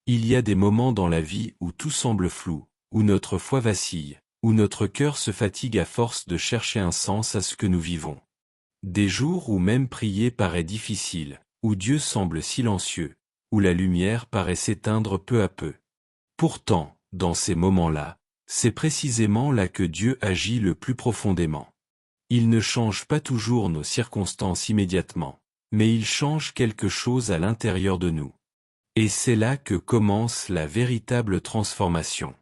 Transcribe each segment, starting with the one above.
Il y a des moments dans la vie où tout semble flou, où notre foi vacille, où notre cœur se fatigue à force de chercher un sens à ce que nous vivons. Des jours où même prier paraît difficile, où Dieu semble silencieux, où la lumière paraît s'éteindre peu à peu. Pourtant, dans ces moments-là, c'est précisément là que Dieu agit le plus profondément. Il ne change pas toujours nos circonstances immédiatement, mais il change quelque chose à l'intérieur de nous. Et c'est là que commence la véritable transformation.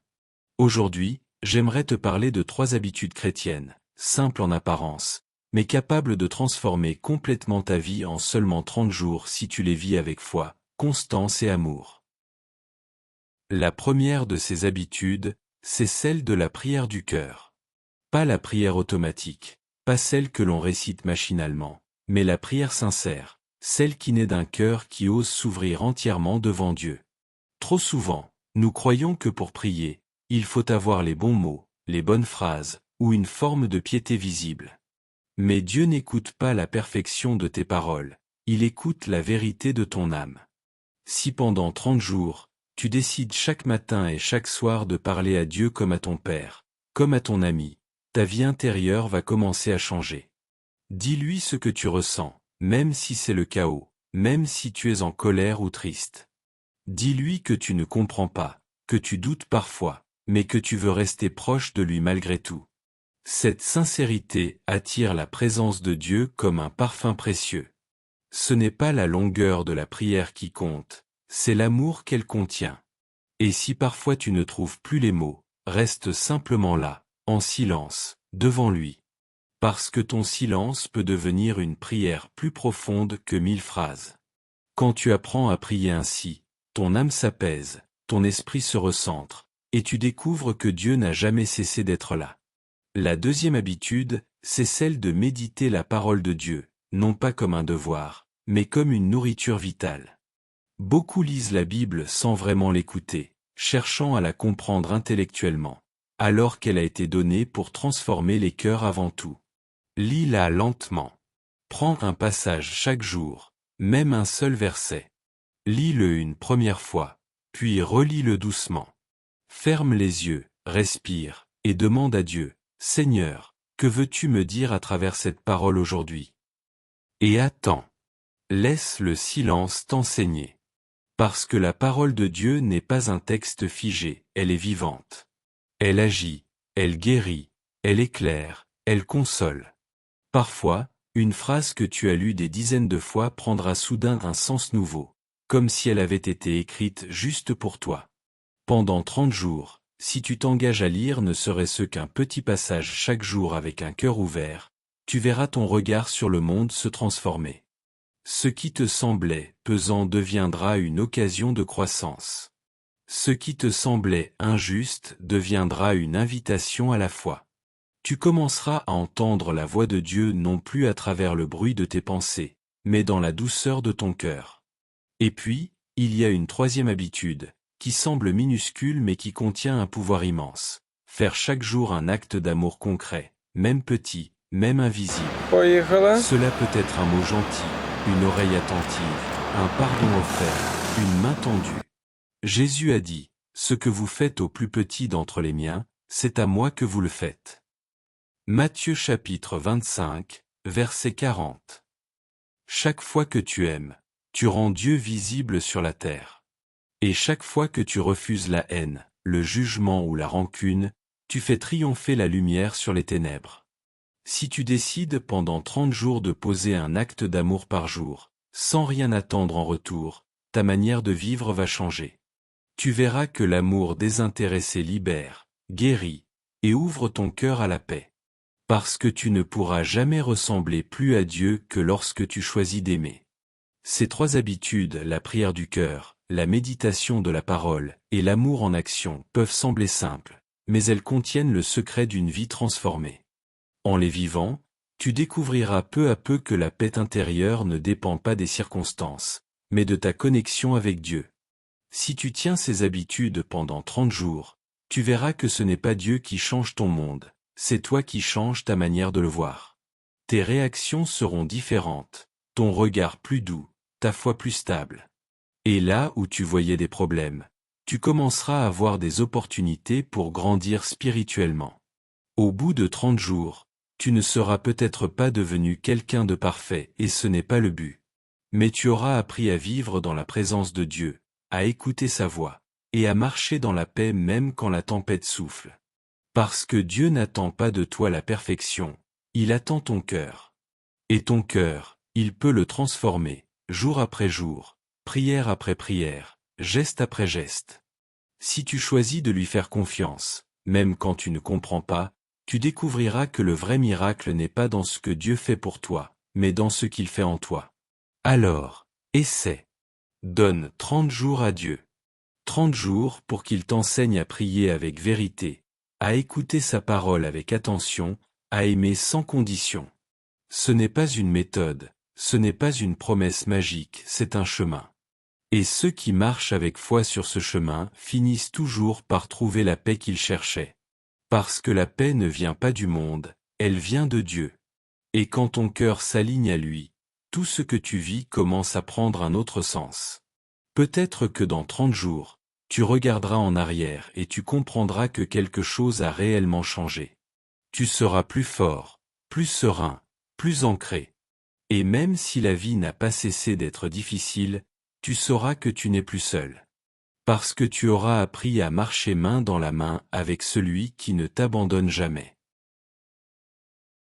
Aujourd'hui, j'aimerais te parler de 3 habitudes chrétiennes, simples en apparence, mais capables de transformer complètement ta vie en seulement 30 jours si tu les vis avec foi, constance et amour. La première de ces habitudes, c'est celle de la prière du cœur. Pas la prière automatique, pas celle que l'on récite machinalement, mais la prière sincère, celle qui naît d'un cœur qui ose s'ouvrir entièrement devant Dieu. Trop souvent, nous croyons que pour prier, il faut avoir les bons mots, les bonnes phrases, ou une forme de piété visible. Mais Dieu n'écoute pas la perfection de tes paroles, il écoute la vérité de ton âme. Si pendant 30 jours, tu décides chaque matin et chaque soir de parler à Dieu comme à ton père, comme à ton ami, ta vie intérieure va commencer à changer. Dis-lui ce que tu ressens, même si c'est le chaos, même si tu es en colère ou triste. Dis-lui que tu ne comprends pas, que tu doutes parfois, mais que tu veux rester proche de lui malgré tout. Cette sincérité attire la présence de Dieu comme un parfum précieux. Ce n'est pas la longueur de la prière qui compte, c'est l'amour qu'elle contient. Et si parfois tu ne trouves plus les mots, reste simplement là, en silence, devant lui. Parce que ton silence peut devenir une prière plus profonde que 1000 phrases. Quand tu apprends à prier ainsi, ton âme s'apaise, ton esprit se recentre, et tu découvres que Dieu n'a jamais cessé d'être là. La deuxième habitude, c'est celle de méditer la parole de Dieu, non pas comme un devoir, mais comme une nourriture vitale. Beaucoup lisent la Bible sans vraiment l'écouter, cherchant à la comprendre intellectuellement, alors qu'elle a été donnée pour transformer les cœurs avant tout. Lis-la lentement. Prends un passage chaque jour, même un seul verset. Lis-le une première fois, puis relis-le doucement. Ferme les yeux, respire, et demande à Dieu, « Seigneur, que veux-tu me dire à travers cette parole aujourd'hui ?» Et attends. Laisse le silence t'enseigner. Parce que la parole de Dieu n'est pas un texte figé, elle est vivante. Elle agit, elle guérit, elle éclaire, elle console. Parfois, une phrase que tu as lue des dizaines de fois prendra soudain un sens nouveau, comme si elle avait été écrite juste pour toi. Pendant 30 jours, si tu t'engages à lire ne serait-ce qu'un petit passage chaque jour avec un cœur ouvert, tu verras ton regard sur le monde se transformer. Ce qui te semblait pesant deviendra une occasion de croissance. Ce qui te semblait injuste deviendra une invitation à la foi. Tu commenceras à entendre la voix de Dieu non plus à travers le bruit de tes pensées, mais dans la douceur de ton cœur. Et puis, il y a une troisième habitude, qui semble minuscule mais qui contient un pouvoir immense. Faire chaque jour un acte d'amour concret, même petit, même invisible. Cela peut être un mot gentil, une oreille attentive, un pardon offert, une main tendue. Jésus a dit, « Ce que vous faites au plus petit d'entre les miens, c'est à moi que vous le faites. » Matthieu chapitre 25, verset 40. Chaque fois que tu aimes, tu rends Dieu visible sur la terre. Et chaque fois que tu refuses la haine, le jugement ou la rancune, tu fais triompher la lumière sur les ténèbres. Si tu décides pendant 30 jours de poser un acte d'amour par jour, sans rien attendre en retour, ta manière de vivre va changer. Tu verras que l'amour désintéressé libère, guérit, et ouvre ton cœur à la paix. Parce que tu ne pourras jamais ressembler plus à Dieu que lorsque tu choisis d'aimer. Ces 3 habitudes, la prière du cœur, la méditation de la parole et l'amour en action, peuvent sembler simples, mais elles contiennent le secret d'une vie transformée. En les vivant, tu découvriras peu à peu que la paix intérieure ne dépend pas des circonstances, mais de ta connexion avec Dieu. Si tu tiens ces habitudes pendant 30 jours, tu verras que ce n'est pas Dieu qui change ton monde, c'est toi qui changes ta manière de le voir. Tes réactions seront différentes, ton regard plus doux, ta foi plus stable. Et là où tu voyais des problèmes, tu commenceras à avoir des opportunités pour grandir spirituellement. Au bout de 30 jours, tu ne seras peut-être pas devenu quelqu'un de parfait et ce n'est pas le but. Mais tu auras appris à vivre dans la présence de Dieu, à écouter sa voix, et à marcher dans la paix même quand la tempête souffle. Parce que Dieu n'attend pas de toi la perfection, il attend ton cœur. Et ton cœur, il peut le transformer, jour après jour, prière après prière, geste après geste. Si tu choisis de lui faire confiance, même quand tu ne comprends pas, tu découvriras que le vrai miracle n'est pas dans ce que Dieu fait pour toi, mais dans ce qu'il fait en toi. Alors, essaie. Donne 30 jours à Dieu. 30 jours pour qu'il t'enseigne à prier avec vérité, à écouter sa parole avec attention, à aimer sans condition. Ce n'est pas une méthode, ce n'est pas une promesse magique, c'est un chemin. Et ceux qui marchent avec foi sur ce chemin finissent toujours par trouver la paix qu'ils cherchaient. Parce que la paix ne vient pas du monde, elle vient de Dieu. Et quand ton cœur s'aligne à lui, tout ce que tu vis commence à prendre un autre sens. Peut-être que dans 30 jours, tu regarderas en arrière et tu comprendras que quelque chose a réellement changé. Tu seras plus fort, plus serein, plus ancré. Et même si la vie n'a pas cessé d'être difficile, tu sauras que tu n'es plus seul. Parce que tu auras appris à marcher main dans la main avec celui qui ne t'abandonne jamais.